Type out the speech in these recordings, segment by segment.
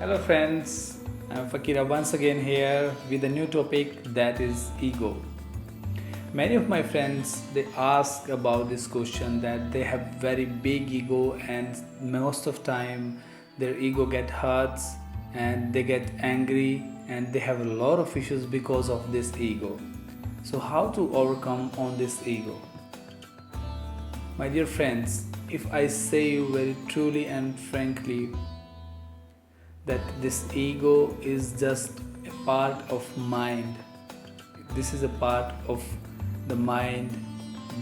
Hello, friends. I'm Fakira once again here with a new topic, that is ego. Many of my friends they ask about this question, that they have very big ego, and most of time their ego get hurts and they get angry and they have a lot of issues because of this ego. So how to overcome on this ego? My dear friends, if I say you very truly and frankly that this ego is just a part of mind, this is a part of the mind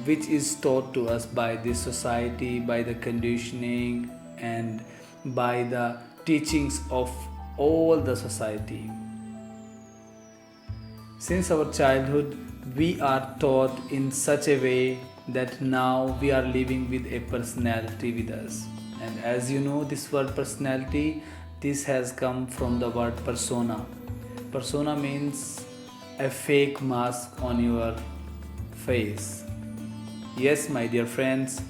which is taught to us by this society, by the conditioning, and by the teachings of all the society. Since our childhood, we are taught in such a way that now we are living with a personality with us. And as you know, this word personality, this has come from the word persona. Persona means a fake mask on your face. Yes, my dear friends,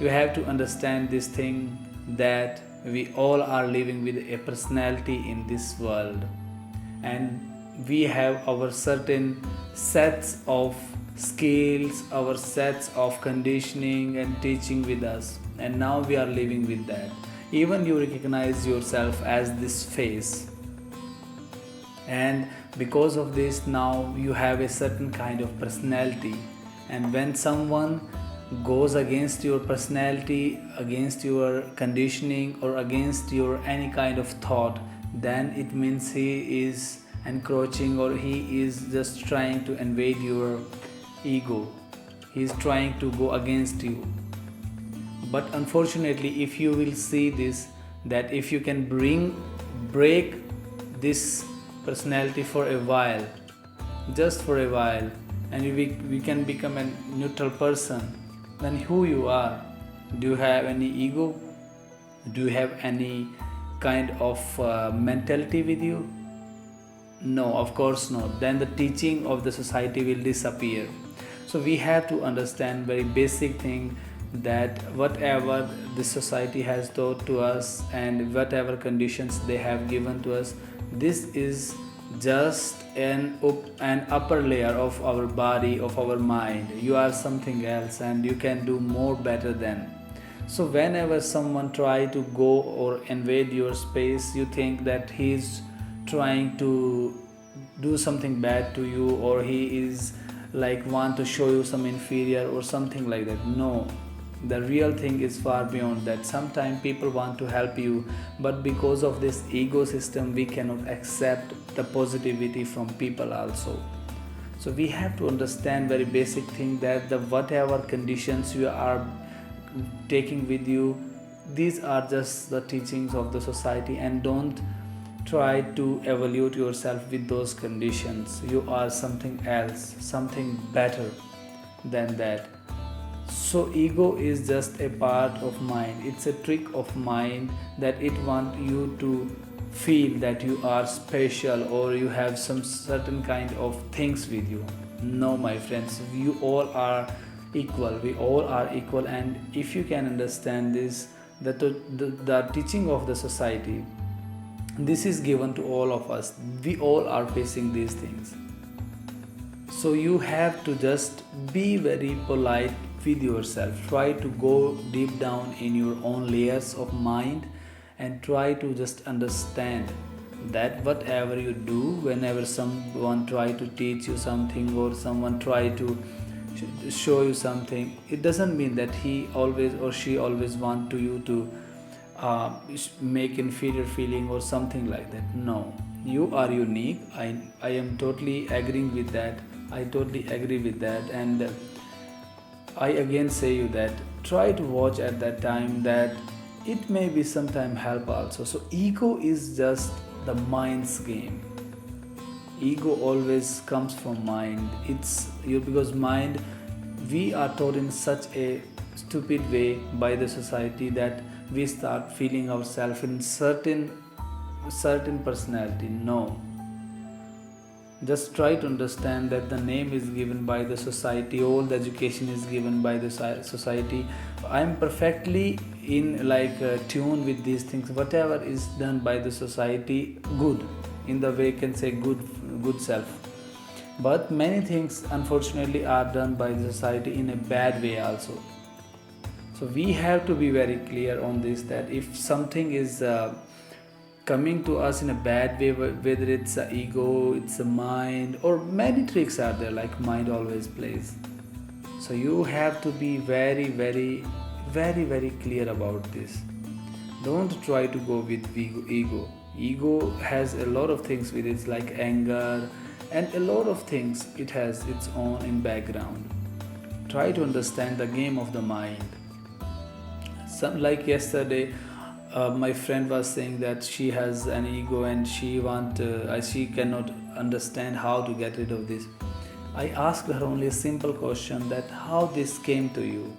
you have to understand this thing, that we all are living with a personality in this world, and we have our certain sets of skills, our sets of conditioning and teaching with us, and now we are living with that. Even you recognize yourself as this face, and because of this now you have a certain kind of personality, and when someone goes against your personality, against your conditioning, or against your any kind of thought, then it means he is encroaching, or he is just trying to invade your ego. He is trying to go against you. But unfortunately, if you will see this, that if you can break this personality for a while, just for a while, and we can become a neutral person, then who you are? Do you have any ego? Do you have any kind of mentality with you? No, of course not. Then the teaching of the society will disappear. So we have to understand very basic thing, that whatever the society has taught to us and whatever conditions they have given to us, this is just an upper layer of our body, of our mind. You are something else and you can do more better than. So whenever someone try to go or invade your space, you think that he is trying to do something bad to you, or he is like want to show you some inferior or something like that. No, the real thing is far beyond that. Sometimes people want to help you, but because of this ego system we cannot accept the positivity from people also. So we have to understand very basic thing, that the whatever conditions you are taking with you, these are just the teachings of the society, and don't try to evaluate yourself with those conditions. You are something else, something better than that. So ego is just a part of mind, it's a trick of mind, that it want you to feel that you are special, or you have some certain kind of things with you. No, my friends, you all are equal, we all are equal. And if you can understand this, that the teaching of the society, this is given to all of us, we all are facing these things. So you have to just be very polite with yourself. Try to go deep down in your own layers of mind, and try to just understand that whatever you do, whenever someone try to teach you something, or someone try to show you something, it doesn't mean that he always or she always want to you to make inferior feeling or something like that. No, you are unique. I am totally agreeing with that. I totally agree with that. And I again say you that try to watch at that time, that it may be sometime help also. So ego is just the mind's game. Ego always comes from mind. It's you, because mind, we are taught in such a stupid way by the society, that we start feeling ourselves in certain personality. No, just try to understand that the name is given by the society, all the education is given by the society. I am perfectly in tune with these things. Whatever is done by the society, good, in the way can say good self. But many things unfortunately are done by the society in a bad way also. So we have to be very clear on this, that if something is coming to us in a bad way, whether it's a ego, it's a mind, or many tricks are there, like mind always plays. So you have to be very very clear about this. Don't try to go with ego has a lot of things with it, like anger and a lot of things. It has its own in background. Try to understand the game of the mind. Some, like yesterday, my friend was saying that she has an ego and she cannot understand how to get rid of this. I asked her only a simple question, that how this came to you.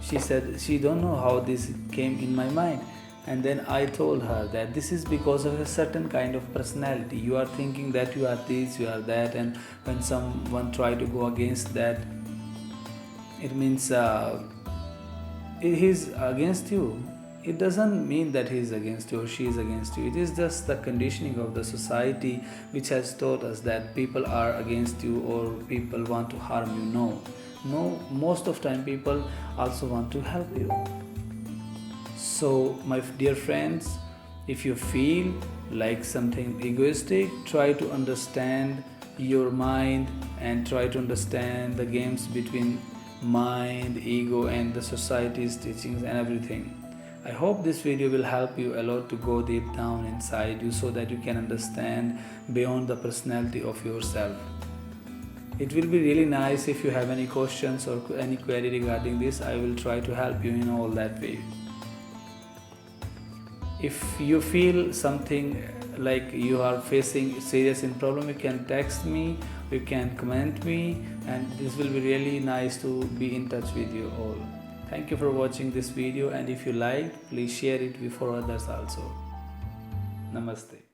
She said she don't know how this came in my mind. And then I told her that this is because of a certain kind of personality. You are thinking that you are this, you are that, and when someone try to go against that, it means he is against you. It doesn't mean that he is against you or she is against you. It is just the conditioning of the society which has taught us that people are against you or people want to harm you. No, most of time people also want to help you. So my dear friends, if you feel like something egoistic, try to understand your mind and try to understand the games between mind, ego, and the society's teachings and everything. I hope this video will help you a lot to go deep down inside you, so that you can understand beyond the personality of yourself. It will be really nice if you have any questions or any query regarding this. I will try to help you in all that way. If you feel something like you are facing serious in problem, you can text me, you can comment me, and this will be really nice to be in touch with you all. Thank you for watching this video, and if you liked, please share it for others also. Namaste.